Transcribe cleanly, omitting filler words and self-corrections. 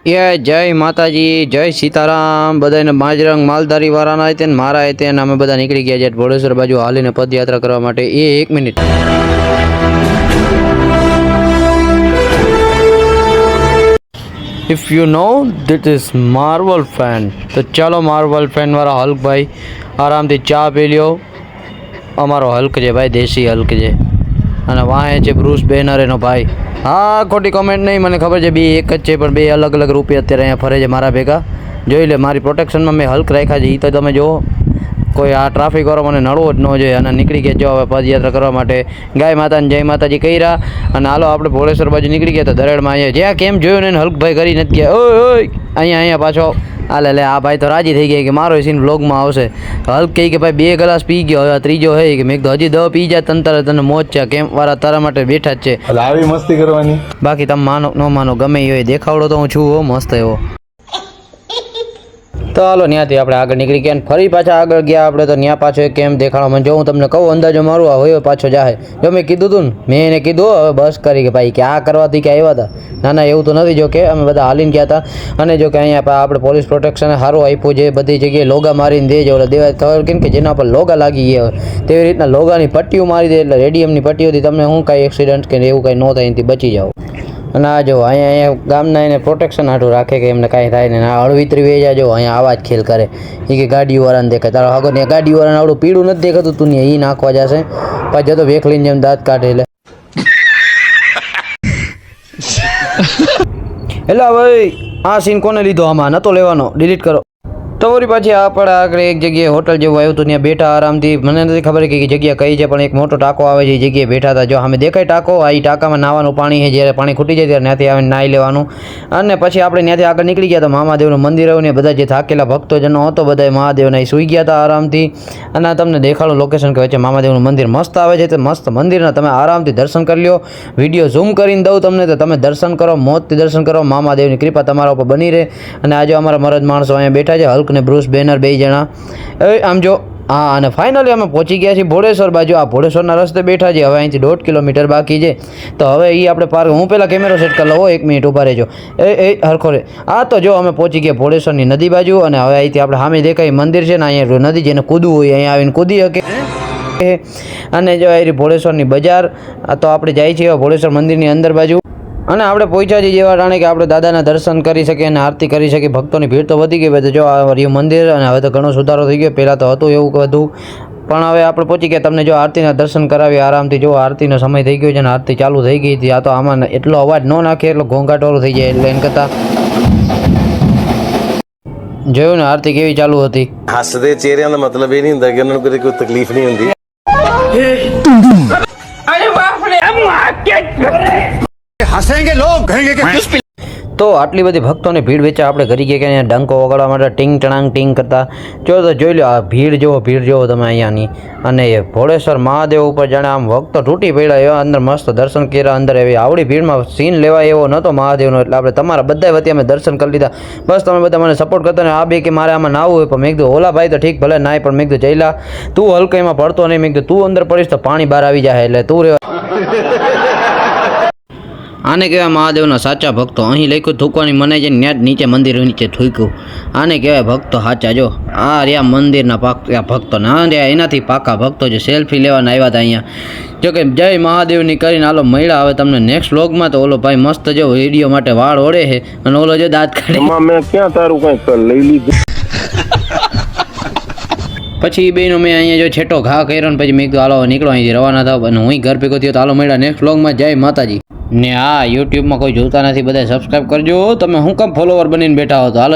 ये जय माताजी जय सीताराम बधाने माजरंग मालधारी वाळाना हते ने मारा हते ने અમે બધા નીકળી ગયા છે ભોળેશ્વર બાજુ હાલીને પદયાત્રા કરવા માટે। એ 1 minute if you know that is Marvel fan तो चलो मार्वल फैन वाला हल्क भाई आराम थी चा पी लियो। अमारो हल्क है भाई देसी हल्क है અને વાહે છે બ્રુસ બેનર એનો ભાઈ। હા ખોટી કોમેન્ટ નહીં, મને ખબર છે બે એક જ છે પણ બે અલગ અલગ રૂપે અત્યારે અહીંયા ફરે છે મારા ભેગા। જોઈ લે મારી પ્રોટેક્શનમાં મેં હલ્ક રાખ્યા છે, એ તો તમે જુઓ કોઈ આ ટ્રાફિક વાળો મને નડવો જ ન જોઈએ। અને નીકળી ગયા જો હવે પદયાત્રા કરવા માટે। ગાય માતાને જય માતાજી કર્યા અને હાલો આપણે ભોળેશ્વર બાજુ નીકળી ગયા। તો દરેડમાં અહીંયા જ્યાં કેમ જોયું ને હલ્ક ભાઈ કરી નથી ગયા। ઓય ઓય અહીંયા પાછો હાલે લે આ ભાઈ તો રાજી થઈ ગયા કે મારો સીન વ્લોગમાં આવશે। હલ્ક કહે કે ભાઈ 2 ગ્લાસ પી ગયો, હવે ત્રીજો હે કે મેં હજી 10 પી જાય તને મોજ છે, કેમ વાળા તારા માટે બેઠા જ છે, આવી મસ્તી કરવાની। બાકી તમે માનો ન માનો ગમે એ દેખાવડો તો હું છું હો મસ્ત એવો। તો હાલો ત્યાંથી આપણે આગળ નીકળી ગયા અને ફરી પાછા આગળ ગયા આપણે। તો ત્યાં પાછો એક કેમ દેખાડો મને જો હું તમને કહું અંદાજો મારું આ હોય પાછો જાહે। જો મેં કીધું હતું ને મેં એને કીધું હવે બસ કરી કે ભાઈ કે આ કરવાથી કે આવ્યા હતા, ના ના એવું તો નથી। જો કે અમે બધા હાલીને ગયા હતા અને જો કે અહીંયા આપણે પોલીસ પ્રોટેક્શન સારું આપ્યું છે, બધી જગ્યાએ લોગા મારીને દે છે, ઓલા દેવાય ખબર કેમ કે જેના પર લોગા લાગી ગયા હોય તેવી રીતના લોગાની પટ્ટીઓ મારી દે એટલે રેડિયમની પટ્ટીઓથી તમને શું કાંઈ એક્સિડન્ટ કે એવું કાંઈ ન થાય એનાથી બચી જાઓ। અને આ જો અહીંયા ગામના એને પ્રોટેક્શન હાટું રાખે કે એમને કાંઈ થાય ને આ હળવીતરી વે જાય। જો અહીંયા આવા જ ખેલ કરે એ કે ગાડીવાળાને દેખાય તારો હગો ને ગાડીવાળાને આવડું પીળું નથી દેખાતું તું ને એ નાખવા જશે પછી જતો વેખલીને જેમ દાંત કાઢે એટલે ભાઈ આ સીન કોને લીધો આમાં નતો લેવાનો, ડિલીટ કરો। તો વળી પાછી આપણે આગળ એક જગ્યાએ હોટલ જેવું આવ્યું હતું, ત્યાં બેઠા આરામથી। મને નથી ખબર કે જગ્યા કઈ છે પણ એક મોટો ટાંકો આવે છે એ જગ્યાએ બેઠા હતા। જો અમે દેખાય ટાંકો, આ ટાંકામાં નાવાનું પાણી છે, જ્યારે પાણી ખૂટી જાય ત્યારે ત્યાંથી આવીને નાહી લેવાનું। અને પછી આપણે ત્યાંથી આગળ નીકળી ગયા તો મહાદેવનું મંદિર આવ્યું ને બધા જે થાકેલા ભક્તોજનો હતો બધા મહાદેવના સૂઈ ગયા હતા આરામથી। અને આ તમને દેખાડો લોકેશન કે વચ્ચે મહાદેવનું મંદિર મસ્ત આવે છે, તો મસ્ત મંદિરના તમે આરામથી દર્શન કરી લો। વિડીયો ઝૂમ કરીને દઉં તમને તો તમે દર્શન કરો, મોજથી દર્શન કરો, મહાદેવની કૃપા તમારા ઉપર બની રહે। અને આજે અમારા મરદ માણસો અહીંયા બેઠા છે, હલ્ક ને બ્રુસ બેનર બે જણા। આમ જો હા અને ફાઇનલી અમે પહોંચી ગયા છીએ ભોળેશ્વર બાજુ। આ ભોળેશ્વરના રસ્તે બેઠા છે, હવે અહીંથી 1.5 કિલોમીટર બાકી છે। તો હવે એ આપણે પાર્ક હું પહેલાં કેમેરો સેટ કરી લઉં, 1 મિનિટ ઊભા રહેજો એ હરખો રે। આ તો જો અમે પહોંચી ગયા ભોળેશ્વરની નદી બાજુ અને હવે અહીંથી આપણે સામે દેખાય મંદિર છે ને, અહીંયા નદી જેને કૂદવું હોય અહીંયા આવીને કૂદી શકે। અને જો એ ભોળેશ્વરની બજાર તો આપણે જાય છીએ ભોળેશ્વર મંદિરની અંદર બાજુ અને આપણે પહોંચ્યા છીએ જેવા ટાણે કે આપણે દાદાના દર્શન કરી શકીએ અને આરતી કરી શકીએ। ભક્તોની ભીડ તો વધી ગઈ, જો આ રહ્યું મંદિર અને હવે તો ઘણો સુધારો થઈ ગયો, પહેલાં તો હતું એવું બધું પણ હવે આપણે પહોંચી ગયા। તમને જો આરતીના દર્શન કરાવી આરામથી। જો આરતીનો સમય થઈ ગયો છે અને આરતી ચાલુ થઈ ગઈ હતી। આ તો આમાં એટલો અવાજ ન નાખે એટલો ઘોંઘાટવાળું થઈ જાય એટલે એને કરતાં જોયું ને આરતી કેવી ચાલુ હતી। હસદે ચહેરે ਦਾ ਮਤਲਬ ਇਹ ਨਹੀਂ ਹੁੰਦਾ ਕਿ ਉਹਨਾਂ ਨੂੰ ਕੋਈ ਤਕਲੀਫ ਨਹੀਂ ਹੁੰਦੀ। हंसेंगे लोग कहेंगे कि તો આટલી બધી ભક્તોની ભીડ વચ્ચે આપણે કરી ગયા કે અહીંયા ડંકો વગાડવા માટે ટીંગ ટણાંગ ટીંગ કરતા। જો તો જોઈ લો આ ભીડ જુઓ તમે અહીંયાની। અને એ ભોળેશ્વર મહાદેવ ઉપર જાણે આમ ભક્તો તૂટી પડ્યા એવા અંદર મસ્ત દર્શન કર્યા। અંદર એવી આવડી ભીડમાં સીન લેવાય એવો નહોતો મહાદેવનો, એટલે આપણે તમારા બધા વતી અમે દર્શન કરી લીધા। બસ તમે બધા મને સપોર્ટ કરતા ને આ બે કે મારે આમાં નાવું હોય પણ મેં કીધું ઓલા ભાઈ તો ઠીક ભલે નાય પણ મેં કીધું જઈલા તું હલકા એમાં પડતો નહીં, મેં કીધું તું અંદર પડીશ તો પાણી બહાર આવી જાય એટલે તું રહેવા। આને કહેવાય મહાદેવના સાચા ભક્તો। અહીં લખ્યું થૂકવાની મને છે ન્યા જ નીચે મંદિર નીચે થૂક્યું, આને કહેવાય ભક્તો સાચા। જો આ રહ્યા મંદિરના ભક્તો ના રહ્યા એનાથી પાકા ભક્તો જે સેલ્ફી લેવાના આવ્યા હતા અહીંયા। જો કે જય મહાદેવની કરીને હાલો મળ્યા હવે તમને નેક્સ્ટ વ્લોગમાં। તો ઓલો ભાઈ મસ્ત જો વિડીયો માટે વાળ ઓળે છે અને ઓલો જો દાંત કાઢે મેં ક્યાં તારું કંઈક લઈ લીધું। પછી એ બેનો મેં અહીંયા જો છેટો ઘા કર્યો ને પછી મેં કીધું હાલો નીકળો અહીંથી રવાના થાવ અને હું ઘર ભેગો થયો તો હાલો મળ્યા નેક્સ્ટ વ્લોગમાં। જય માતાજી। ને હા યુટ્યુબમાં કોઈ જોતા નથી બધા સબસ્ક્રાઈબ કરજો, તમે હું કેમ ફોલોવર બનીને બેઠા હો તો હાલો।